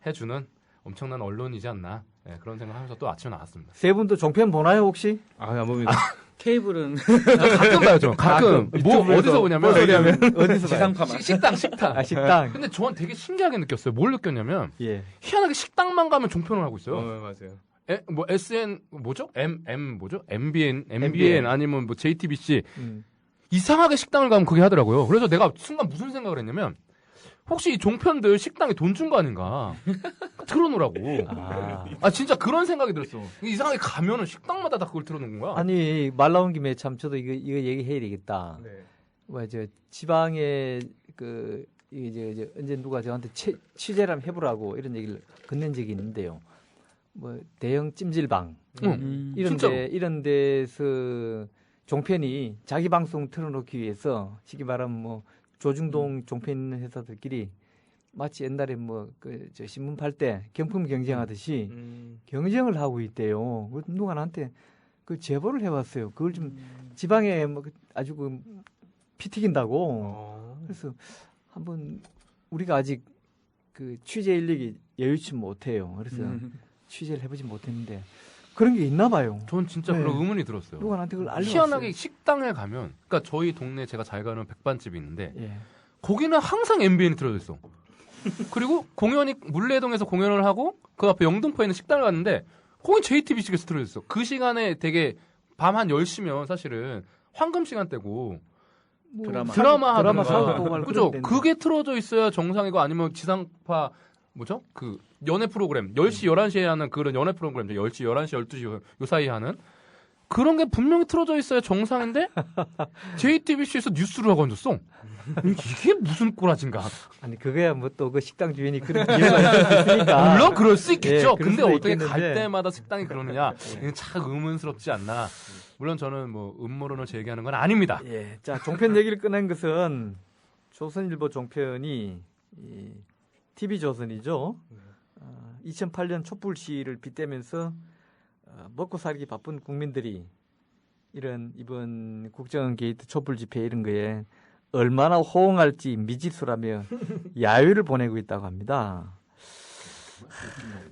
해주는 엄청난 언론이지 않나 그런 생각하면서 또 아침에 나왔습니다. 세 분도 종편 보나요 혹시? 안 봅니다. 케이블은 가끔 봐요. 가끔. 뭐 어디서 보냐면 어디서 지상파만. 식당. 식당. 근데 저는 되게 신기하게 느꼈어요. 뭘 느꼈냐면 예. 희한하게 식당만 가면 종편을 하고 있어요. 맞아요. 뭐 SN 뭐죠? 뭐죠? MBN 아니면 뭐 JTBC 이상하게 식당을 가면 그게 하더라고요. 그래서 내가 순간 무슨 생각을 했냐면 혹시 이 종편들 식당에 돈 준 거 아닌가? 틀어놓으라고. 진짜 그런 생각이 들었어. 이상하게 가면은 식당마다 다 그걸 틀어놓은 거야. 아니 말 나온 김에 참 저도 이거 얘기해야 되겠다. 저 지방에 이제 언제 누가 저한테 취재를 한번 해보라고 이런 얘기를 건넨 적이 있는데요. 뭐 대형 찜질방 이런 데서 종편이 자기 방송 틀어놓기 위해서 쉽게 말하면 뭐 조중동 종편 있는 회사들끼리 마치 옛날에 저 신문 팔 때 경품 경쟁하듯이 경쟁을 하고 있대요. 누가 나한테 그 제보를 해왔어요. 그걸 좀 지방에 아주 피 튀긴다고. 그래서 한번 우리가 아직 그 취재 인력이 여유치 못해요. 그래서 취재를 해보지 못했는데 그런 게 있나 봐요. 전 진짜 그런 의문이 들었어요. 누가 나한테 그걸 알려줬어요. 희한하게 식당에 가면, 그러니까 저희 동네 제가 잘 가는 백반집이 있는데 거기는 항상 MBN이 틀어져 있어. 그리고 공연이 물레동에서 공연을 하고 그 앞에 영등포에 있는 식당을 갔는데 거기 JTBC에서 틀어져 있어. 그 시간에 되게 밤 한 10시면 사실은 황금 시간대고 드라마 하든가 그죠? 그게 틀어져 있어야 정상이고 아니면 지상파 뭐죠? 그 연애 프로그램 10시 11시에 하는 그런 연애 프로그램 10시 11시 12시 요 사이에 하는 그런 게 분명히 틀어져 있어야 정상인데 JTBC에서 뉴스를 하고 앉았어. 이게 무슨 꼬라진가? 아니 그거야 뭐 또 그 식당 주인이 그런 기회가 있으니까 물론 그럴 수 있겠죠. 근데 어떻게 있겠는데. 갈 때마다 식당이 그러느냐? 참 의문스럽지 않나? 물론 저는 뭐 음모론을 제기하는 건 아닙니다. 자 종편 얘기를 꺼낸 것은 조선일보 종편이 TV조선이죠. 2008년 촛불 시위를 빗대면서 먹고 살기 바쁜 국민들이 이번 국정원 게이트 촛불 집회 이런 거에 얼마나 호응할지 미지수라며 야유를 보내고 있다고 합니다.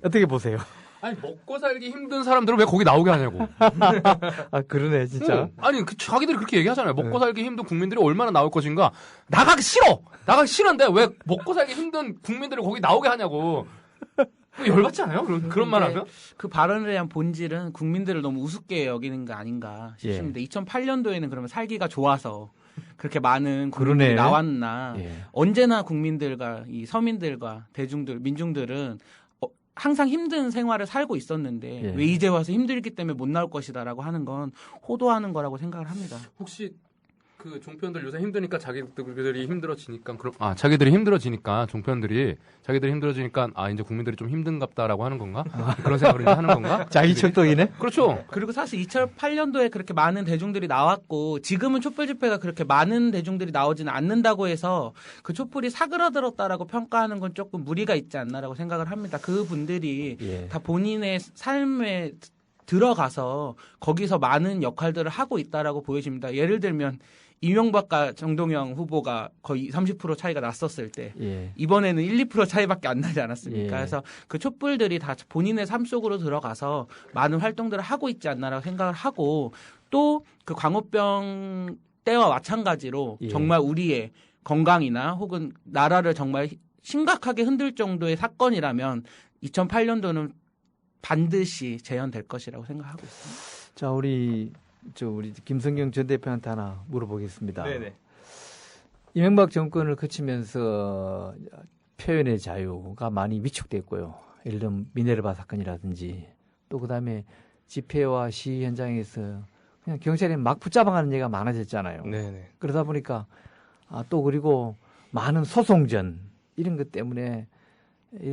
어떻게 보세요? 아니 먹고 살기 힘든 사람들은 왜 거기 나오게 하냐고. 그러네 진짜. 아니 자기들이 그렇게 얘기하잖아요. 먹고 살기 힘든 국민들이 얼마나 나올 것인가. 나가기 싫은데 왜 먹고 살기 힘든 국민들을 거기 나오게 하냐고. 열받지 않아요? 그런 말 하면? 그 발언에 대한 본질은 국민들을 너무 우습게 여기는 거 아닌가 싶습니다. 2008년도에는 그러면 살기가 좋아서 그렇게 많은 국민들이 나왔나. 언제나 국민들과 이 서민들과 대중들, 민중들은 항상 힘든 생활을 살고 있었는데 왜 이제 와서 힘들기 때문에 못 나올 것이다라고 하는 건 호도하는 거라고 생각을 합니다. 혹시 그 종편들 요새 힘드니까 자기들이 힘들어지니까 자기들이 힘들어지니까 종편들이 자기들이 힘들어지니까 이제 국민들이 좀 힘든갑다라고 하는 건가? 그런 생각을 이제 하는 건가? 자기 척덕이네. 그렇죠. 그리고 사실 2008년도에 그렇게 많은 대중들이 나왔고 지금은 촛불 집회가 그렇게 많은 대중들이 나오지는 않는다고 해서 그 촛불이 사그라들었다라고 평가하는 건 조금 무리가 있지 않나라고 생각을 합니다. 그 분들이 다 본인의 삶에 들어가서 거기서 많은 역할들을 하고 있다라고 보여집니다. 예를 들면 이명박과 정동영 후보가 거의 30% 차이가 났었을 때 이번에는 1, 2% 차이밖에 안 나지 않았습니까? 그래서 그 촛불들이 다 본인의 삶 속으로 들어가서 많은 활동들을 하고 있지 않나라고 생각을 하고 또 그 광우병 때와 마찬가지로 정말 우리의 건강이나 혹은 나라를 정말 심각하게 흔들 정도의 사건이라면 2008년도는 반드시 재현될 것이라고 생각하고 있습니다. 자, 우리 김성경 전 대표한테 하나 물어보겠습니다. 네네. 이명박 정권을 거치면서 표현의 자유가 많이 위축됐고요. 예를 들면 미네르바 사건이라든지 또 그다음에 집회와 시위 현장에서 그냥 경찰이 막 붙잡아가는 얘기가 많아졌잖아요. 네네. 그러다 보니까 또 그리고 많은 소송전 이런 것 때문에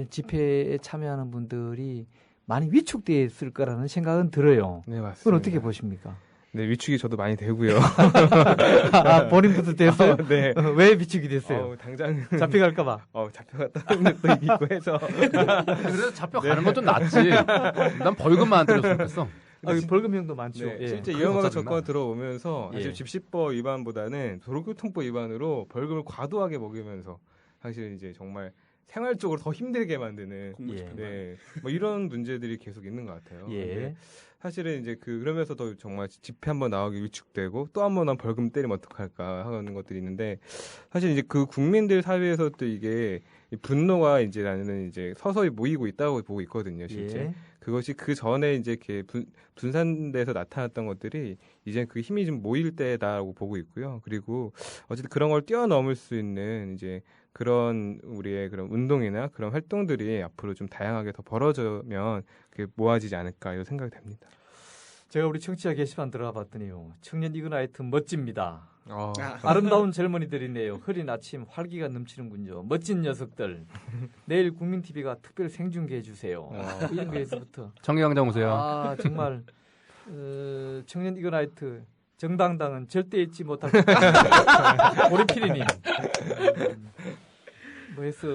집회에 참여하는 분들이 많이 위축됐을 거라는 생각은 들어요. 네, 맞습니다. 그건 어떻게 보십니까? 네, 위축이 저도 많이 되고요. 본인부터 됐어요? 네. 왜 위축이 됐어요? 당장 잡혀갈까봐. 잡혀갔다는 것도 있고 해서. 그래서 잡혀가는 건 좀 낫지. 난 벌금만 안 때렸으면 좋겠어. 벌금형도 많죠. 네, 실제 이명박 정권 들어오면서 사실 집시법 위반보다는 도로교통법 위반으로 벌금을 과도하게 먹이면서 사실 이제 정말 생활적으로 더 힘들게 만드는 뭐 이런 문제들이 계속 있는 것 같아요. 근데 사실은 이제 그러면서 더 정말 집회 한번 나오기 위축되고 또 한 번 벌금 때리면 어떡할까 하는 것들이 있는데 사실 이제 그 국민들 사회에서 또 이게 분노가 이제 나는 이제 서서히 모이고 있다고 보고 있거든요, 실제. 그것이 그 전에 이제 이렇게 분산돼서 나타났던 것들이 이제 그 힘이 좀 모일 때다라고 보고 있고요. 그리고 어쨌든 그런 걸 뛰어넘을 수 있는 이제 그런 우리의 그런 운동이나 그런 활동들이 앞으로 좀 다양하게 더 벌어지면 그게 모아지지 않을까 이런 생각이 됩니다. 제가 우리 청취자 게시판 들어가 봤더니요. 청년 이그나이트 멋집니다. 아름다운 젊은이들이네요. 흐린 아침 활기가 넘치는군요. 멋진 녀석들. 내일 국민TV가 특별 생중계해 주세요. 이런 거에서부터. 청계광장 오세요. 아 정말 청년 이그나이트 정당당은 절대 잊지 못할 보리피리님. 뭐해서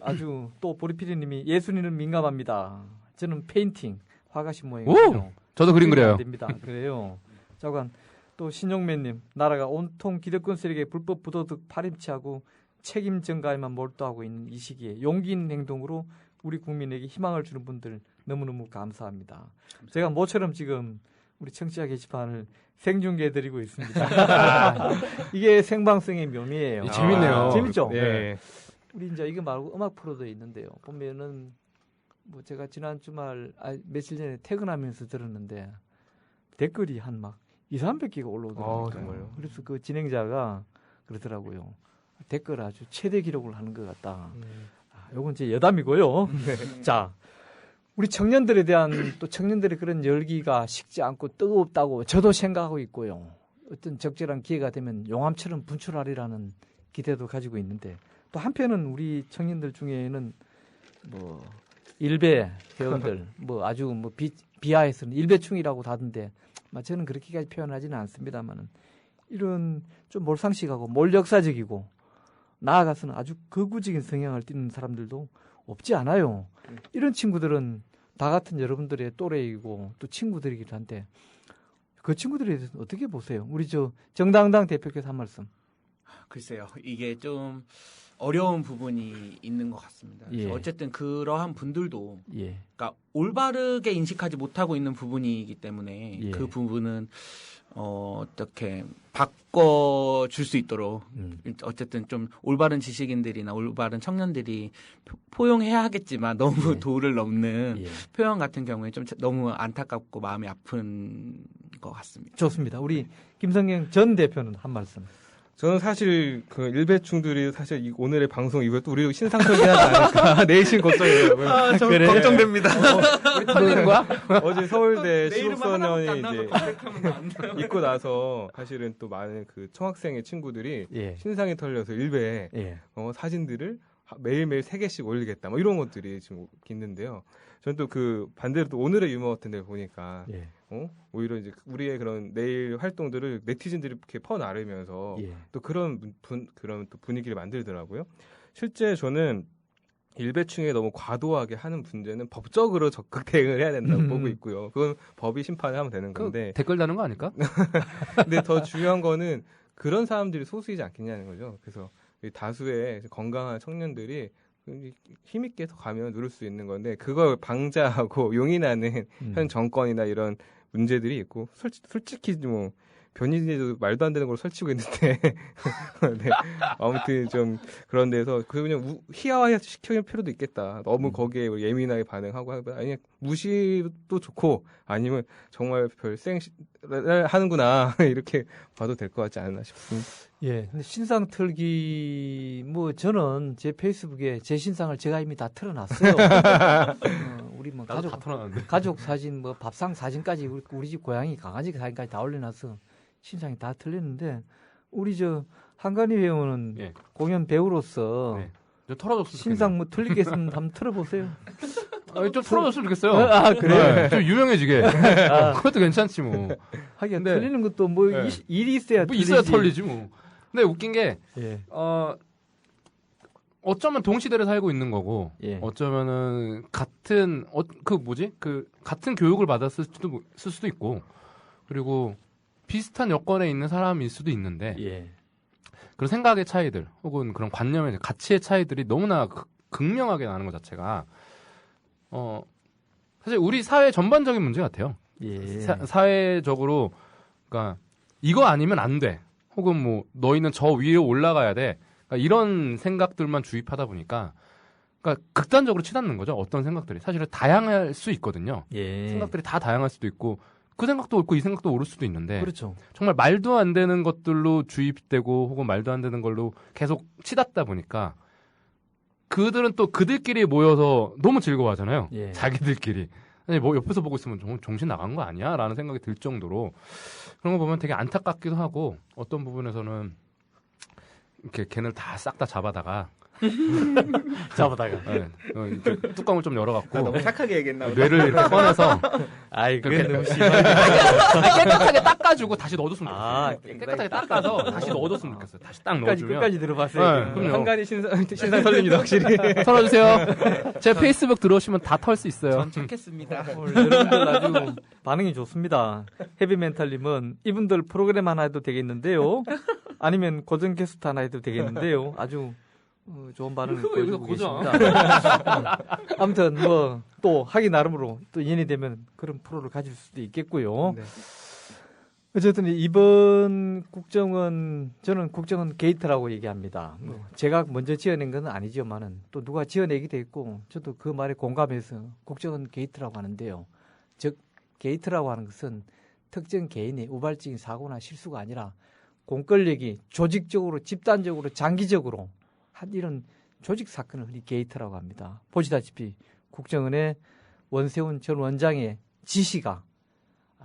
아주 또 보리피리님이 예술인은 민감합니다. 저는 페인팅 화가신 모양이에요. 저도 그림 그려요. 안 됩니다. 그래요. 잠깐 또 신용맨님 나라가 온통 기득권 세력의 불법 부도덕 파렴치하고 책임 전가에만 몰두하고 있는 이 시기에 용기 있는 행동으로 우리 국민에게 희망을 주는 분들 너무너무 감사합니다. 제가 모처럼 지금 우리 청취자 게시판을 생중계해드리고 있습니다. 이게 생방송의 묘미예요. 재밌네요. 재밌죠? 네. 우리 이제 이거 말고 음악 프로도 있는데요. 보면은 뭐 제가 지난 주말 며칠 전에 퇴근하면서 들었는데 댓글이 한 막 200~300개가 올라오더라고요. 정말요? 그래서 그 진행자가 그러더라고요. 댓글 아주 최대 기록을 하는 것 같다. 요건 제 여담이고요. 네. 자, 우리 청년들에 대한 또 청년들의 그런 열기가 식지 않고 뜨겁다고 저도 생각하고 있고요. 어떤 적절한 기회가 되면 용암처럼 분출하리라는 기대도 가지고 있는데 또 한편은 우리 청년들 중에는 뭐 일베 회원들 뭐 아주 뭐 비하에서는 일베충이라고 하던데 저는 그렇게까지 표현하지는 않습니다만은 이런 좀 몰상식하고 몰역사적이고 나아가서는 아주 극우적인 성향을 띠는 사람들도 없지 않아요. 이런 친구들은 다 같은 여러분들의 또래이고 또 친구들이기도 한데 그 친구들에 대해서 어떻게 보세요? 우리 저 정당당 대표께서 한 말씀. 글쎄요. 이게 좀 어려운 부분이 있는 것 같습니다. 예. 어쨌든 그러한 분들도 예. 그러니까 올바르게 인식하지 못하고 있는 부분이기 때문에 예. 그 부분은 어떻게 바꿔줄 수 있도록 어쨌든 좀 올바른 지식인들이나 올바른 청년들이 포용해야 하겠지만 너무 예. 도를 넘는 예. 표현 같은 경우에 좀 너무 안타깝고 마음이 아픈 것 같습니다. 좋습니다. 우리 김성경 전 대표는 한 말씀. 저는 사실 그 일배충들이 사실 오늘의 방송 이후에 또 우리 신상 설계하지 않을까 내신 걱정이에요. 저 그래. 걱정됩니다. 우리 털리는 거야? 어제 서울대 시국선언이 이제 있고 나서 사실은 또 많은 그 청학생의 친구들이 예. 신상이 털려서 일베에 예. 사진들을 매일매일 3개씩 올리겠다. 뭐 이런 것들이 지금 있는데요. 저는 또 그 반대로 또 오늘의 유머 같은 데 보니까 예. 오히려 이제 우리의 그런 내일 활동들을 네티즌들이 이렇게 퍼나르면서 예. 또 그런 또 분위기를 만들더라고요. 실제 저는 일배충에 너무 과도하게 하는 문제는 법적으로 적극 대응을 해야 된다고 보고 있고요. 그건 법이 심판을 하면 되는 건데. 댓글 다는 거 아닐까? 근데 더 중요한 거는 그런 사람들이 소수이지 않겠냐는 거죠. 그래서 다수의 건강한 청년들이 힘있게 더 가면 누를 수 있는 건데 그걸 방자하고 용인하는 현 정권이나 이런 문제들이 있고 솔직히 뭐 변인에도 말도 안 되는 걸 설치고 있는데 네. 아무튼 좀 그런 데서 그냥 희화화 시킬 필요도 있겠다. 너무 거기에 예민하게 반응하고 아니 무시도 좋고 아니면 정말 별생 하는구나 이렇게 봐도 될 것 같지 않나 싶습니다. 예, 근데 신상 털기 뭐 저는 제 페이스북에 제 신상을 제가 이미 다 틀어놨어요. 우리 뭐 가족 사진, 뭐 밥상 사진까지 우리 집 고양이 강아지 사진까지 다 올려놔서 신상이 다 틀렸는데 우리 저 한간희 회원은 예. 공연 배우로서 네. 신상 뭐 틀리겠으면 한번 틀어보세요. 좀 틀어줬으면 좋겠어요. 아 그래요? 네, 좀 유명해지게. 그것도 괜찮지 뭐. 하긴 틀리는 것도 뭐 네. 일이 있어야 뭐 있어야 털리지 뭐. 근데 웃긴 게 예. 어쩌면 동시대를 살고 있는 거고 예. 어쩌면은 같은 같은 교육을 받았을 수도 있고 그리고 비슷한 여건에 있는 사람일 수도 있는데 예. 그런 생각의 차이들 혹은 그런 관념의 가치의 차이들이 너무나 극명하게 나는 것 자체가 사실 우리 사회 전반적인 문제 같아요. 예. 사회적으로 그러니까 이거 아니면 안 돼. 혹은 뭐 너희는 저 위에 올라가야 돼. 그러니까 이런 생각들만 주입하다 보니까 그러니까 극단적으로 치닫는 거죠. 어떤 생각들이 사실은 다양할 수 있거든요. 예. 생각들이 다 다양할 수도 있고 그 생각도 옳고 이 생각도 옳을 수도 있는데 그렇죠. 정말 말도 안 되는 것들로 주입되고 혹은 말도 안 되는 걸로 계속 치닫다 보니까 그들은 또 그들끼리 모여서 너무 즐거워하잖아요. 예. 자기들끼리. 아니, 뭐 옆에서 보고 있으면 정신 나간 거 아니야? 라는 생각이 들 정도로 그런 거 보면 되게 안타깝기도 하고 어떤 부분에서는 이렇게 걔를 다 싹 다 잡아다가 네, 이렇게 뚜껑을 좀 열어갖고 너무 착하게 얘기했나 보다. 뇌를 이렇게 꺼내서 아이 그게 너무 깨끗하게 닦아주고 다시 넣어줬으면 좋겠어요. 아, 깨끗하게 닦아서 다시 넣어줬으면 좋겠어요. 다시 딱 넣어주면 끝까지 들어봤어요. 네, 그럼요. 한간이 신상 설립니다, 확실히. 털어주세요. 제 페이스북 들어오시면 다 털 수 있어요. 전 좋겠습니다. 여러분들 아주 반응이 좋습니다. 헤비멘탈님은 이분들 프로그램 하나 해도 되겠는데요. 아니면 고정 게스트 하나 해도 되겠는데요. 아주 좋은 반응을 보여주고 계십니다. 아무튼 뭐 또 하기 나름으로 또 인연이 되면 그런 프로를 가질 수도 있겠고요. 네. 어쨌든 이번 국정은 저는 국정은 게이트라고 얘기합니다. 제가 먼저 지어낸 건 아니지만은 또 누가 지어내기도 했고 저도 그 말에 공감해서 국정은 게이트라고 하는데요. 즉 게이트라고 하는 것은 특정 개인의 우발적인 사고나 실수가 아니라 공권력이 조직적으로 집단적으로 장기적으로 한 이런 조직 사건을 흔히 게이트라고 합니다. 보시다시피 국정원의 원세훈 전 원장의 지시가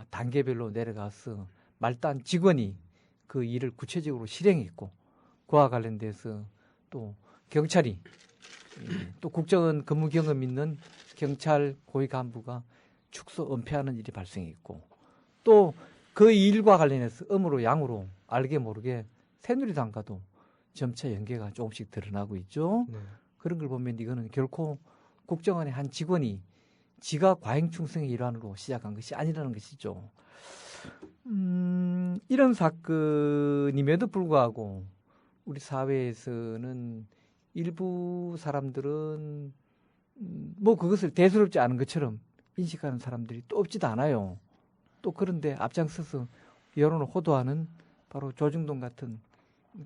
단계별로 내려가서 말단 직원이 그 일을 구체적으로 실행했고 그와 관련돼서 또 경찰이 또 국정원 근무 경험 있는 경찰 고위 간부가 축소 은폐하는 일이 발생했고 또 그 일과 관련해서 음으로 양으로 알게 모르게 새누리당과도 점차 연계가 조금씩 드러나고 있죠. 네. 그런 걸 보면 이거는 결코 국정원의 한 직원이 지가 과잉충성의 일환으로 시작한 것이 아니라는 것이죠. 이런 사건임에도 불구하고 우리 사회에서는 일부 사람들은 뭐 그것을 대수롭지 않은 것처럼 인식하는 사람들이 또 없지도 않아요. 또 그런데 앞장서서 여론을 호도하는 바로 조중동 같은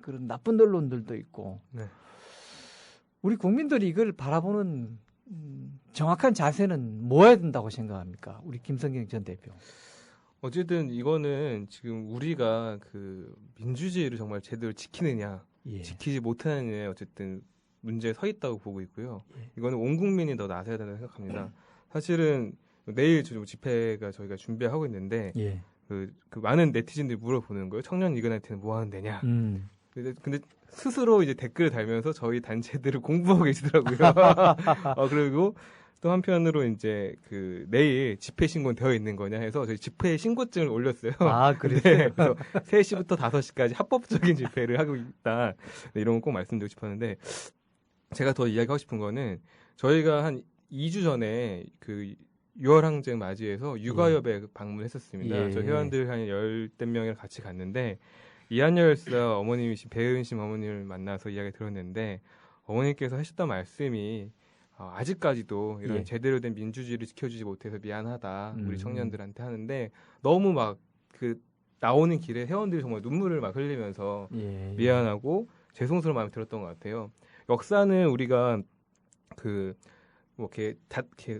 그런 나쁜 언론들도 있고 네. 우리 국민들이 이걸 바라보는 정확한 자세는 뭐 해야 된다고 생각합니까? 우리 김성경 전 대표. 어쨌든 이거는 지금 우리가 그 민주주의를 정말 제대로 지키느냐 예. 지키지 못하느냐에 어쨌든 문제에 서 있다고 보고 있고요. 이거는 온 국민이 더 나서야 된다고 생각합니다. 사실은 내일 집회가 저희가 준비하고 있는데 예. 그 많은 네티즌들이 물어보는 거예요. 청년 이그나이트는 뭐 하는 데냐. 근데 스스로 이제 댓글을 달면서 저희 단체들을 공부하고 계시더라고요. 그리고 또 한편으로 이제 그 내일 집회 신고는 되어 있는 거냐 해서 저희 집회 신고증을 올렸어요. 아, 그래요? 네, 그래서 3시부터 5시까지 합법적인 집회를 하고 있다. 네, 이런 거 꼭 말씀드리고 싶었는데 제가 더 이야기하고 싶은 거는 저희가 한 2주 전에 그 6월 항쟁 맞이해서 육아협에 방문했었습니다. 예. 저 회원들 한 10대 명이랑 같이 갔는데 이한열 열사 어머님이신 배은심 어머님을 만나서 이야기 들었는데 어머님께서 하셨던 말씀이 아직까지도 이런 예. 제대로 된 민주주의를 지켜주지 못해서 미안하다 우리 청년들한테 하는데 너무 막 그 나오는 길에 회원들이 정말 눈물을 막 흘리면서 예. 미안하고 죄송스러운 마음이 들었던 것 같아요. 역사는 우리가 뭐 이렇게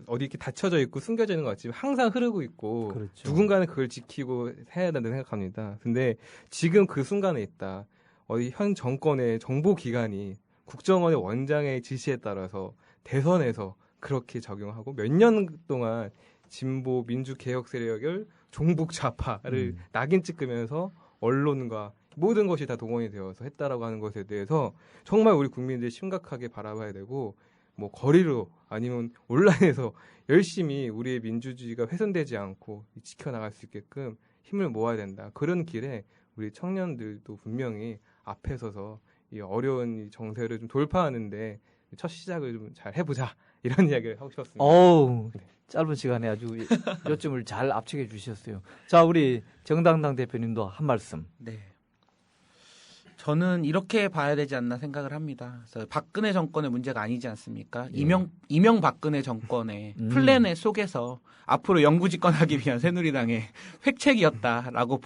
어디 이렇게 닫혀져 있고 숨겨져 있는 것 같지만 항상 흐르고 있고 그렇죠. 누군가는 그걸 지키고 해야 된다고 생각합니다. 근데 지금 그 순간에 있다. 어디 현 정권의 정보기관이 국정원의 원장의 지시에 따라서 대선에서 그렇게 적용하고 몇 년 동안 진보 민주개혁 세력을 종북 좌파를 낙인 찍으면서 언론과 모든 것이 다 동원이 되어서 했다라고 하는 것에 대해서 정말 우리 국민들이 심각하게 바라봐야 되고 뭐 거리로 아니면 온라인에서 열심히 우리의 민주주의가 훼손되지 않고 지켜나갈 수 있게끔 힘을 모아야 된다. 그런 길에 우리 청년들도 분명히 앞에 서서 이 어려운 이 정세를 좀 돌파하는데 첫 시작을 좀 잘 해보자. 이런 이야기를 하고 싶었습니다. 어우, 짧은 시간에 아주 요점을 잘 압축해 주셨어요. 자, 우리 정당당 대표님도 한 말씀. 네. 저는 이렇게 봐야 되지 않나 생각을 합니다. 그래서 박근혜 정권의 문제가 아니지 않습니까? 예. 이명박근혜 정권의 플랜의 속에서 앞으로 영구집권하기 위한 새누리당의 획책이었다라고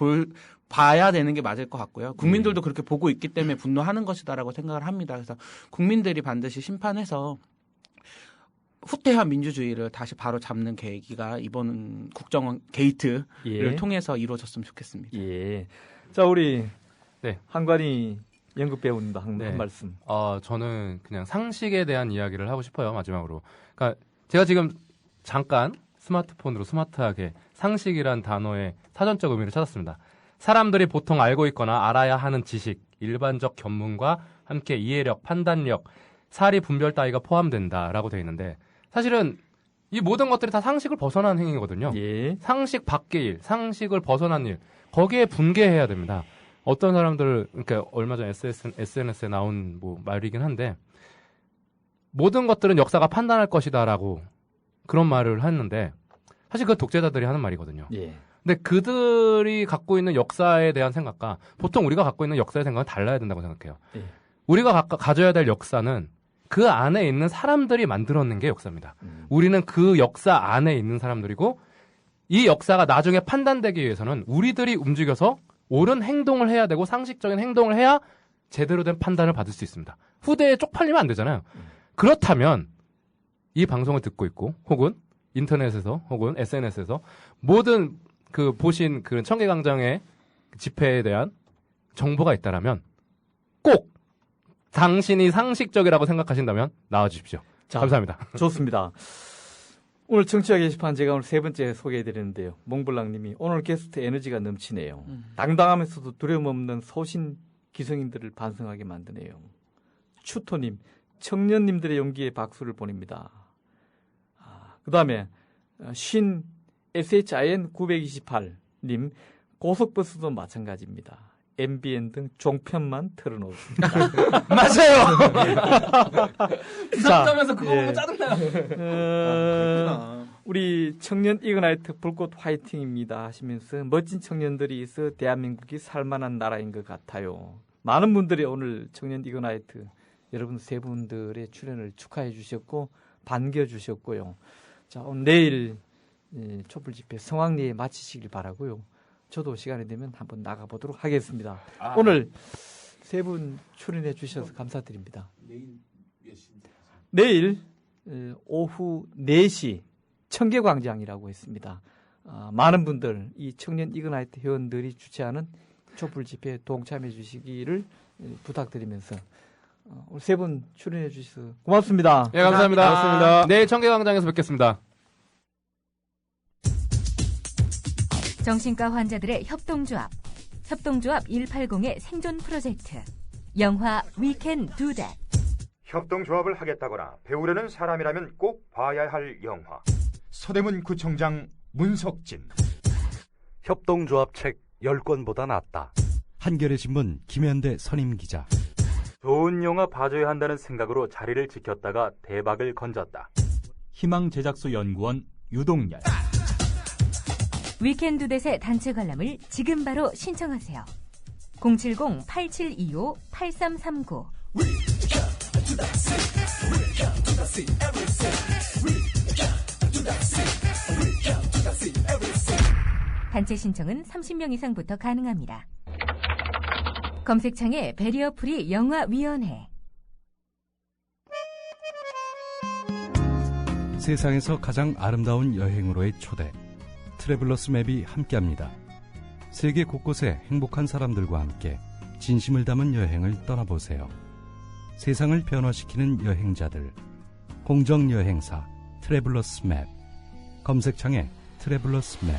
봐야 되는 게 맞을 것 같고요. 국민들도 그렇게 보고 있기 때문에 분노하는 것이다라고 생각을 합니다. 그래서 국민들이 반드시 심판해서 후퇴한 민주주의를 다시 바로 잡는 계기가 이번 국정원 게이트를 예. 통해서 이루어졌으면 좋겠습니다. 예. 자, 우리 네. 한관희 연극 배우님도 한 네. 말씀. 저는 그냥 상식에 대한 이야기를 하고 싶어요. 마지막으로. 그러니까 제가 지금 잠깐 스마트폰으로 스마트하게 상식이란 단어의 사전적 의미를 찾았습니다. 사람들이 보통 알고 있거나 알아야 하는 지식, 일반적 견문과 함께 이해력, 판단력, 사리 분별 따위가 포함된다라고 되어 있는데 사실은 이 모든 것들이 다 상식을 벗어난 행위거든요. 예. 상식 밖의 일, 상식을 벗어난 일, 거기에 분개해야 됩니다. 어떤 사람들, 그러니까 얼마 전 SNS에 나온 뭐 말이긴 한데 모든 것들은 역사가 판단할 것이다라고 그런 말을 했는데 사실 그 독재자들이 하는 말이거든요. 예. 근데 그들이 갖고 있는 역사에 대한 생각과 보통 우리가 갖고 있는 역사의 생각은 달라야 된다고 생각해요. 예. 우리가 가져야 될 역사는 그 안에 있는 사람들이 만들어낸 게 역사입니다. 우리는 그 역사 안에 있는 사람들이고 이 역사가 나중에 판단되기 위해서는 우리들이 움직여서 옳은 행동을 해야 되고 상식적인 행동을 해야 제대로 된 판단을 받을 수 있습니다. 후대에 쪽팔리면 안 되잖아요. 그렇다면 이 방송을 듣고 있고 혹은 인터넷에서 혹은 SNS에서 모든 그 보신 그 청계광장의 집회에 대한 정보가 있다라면 꼭 당신이 상식적이라고 생각하신다면 나와주십시오. 자, 감사합니다. 좋습니다. 오늘 청취자 게시판 제가 오늘 세 번째 소개해드리는데요. 몽블랑님이 오늘 게스트 에너지가 넘치네요. 당당하면서도 두려움 없는 소신 기성인들을 반성하게 만드네요. 추토님, 청년님들의 용기에 박수를 보냅니다. 그 다음에 SHIN928님, 고속버스도 마찬가지입니다. MBN 등 종편만 틀어놓습니다. 맞아요. 부산점에서 그거 보면 짜증나요. 우리 청년 이그나이트 불꽃 화이팅입니다 하시면서 멋진 청년들이 있어 대한민국이 살만한 나라인 것 같아요. 많은 분들이 오늘 청년 이그나이트 여러분 세 분들의 출연을 축하해 주셨고 반겨주셨고요. 자, 오늘 내일 촛불 집회 성황리에 마치시길 바라고요. 저도 시간이 되면 한번 나가보도록 하겠습니다. 오늘 세 분 출연해 주셔서 감사드립니다. 내일 오후 4시 청계광장이라고 했습니다. 많은 분들 이 청년 이그나이트 회원들이 주최하는 촛불 집회에 동참해 주시기를 부탁드리면서 오늘 세 분 출연해 주셔서 고맙습니다. 예, 감사합니다. 고맙습니다. 내일 청계광장에서 뵙겠습니다. 정신과 환자들의 협동조합 180의 생존 프로젝트 영화 We Can Do That. 협동조합을 하겠다거나 배우려는 사람이라면 꼭 봐야 할 영화. 서대문 구청장 문석진. 협동조합 책 10권보다 낫다. 한겨레 신문 김현대 선임 기자. 좋은 영화 봐줘야 한다는 생각으로 자리를 지켰다가 대박을 건졌다. 희망제작소 연구원 유동열. 위켄드 댓의 단체 관람을 지금 바로 신청하세요. 070-8725-8339 단체 신청은 30명 이상부터 가능합니다. 검색창에 배리어 프리 영화위원회. 세상에서 가장 아름다운 여행으로의 초대. 트래블러스 맵이 함께합니다. 세계 곳곳의 행복한 사람들과 함께 진심을 담은 여행을 떠나보세요. 세상을 변화시키는 여행자들. 공정여행사 트래블러스 맵. 검색창에 트래블러스 맵.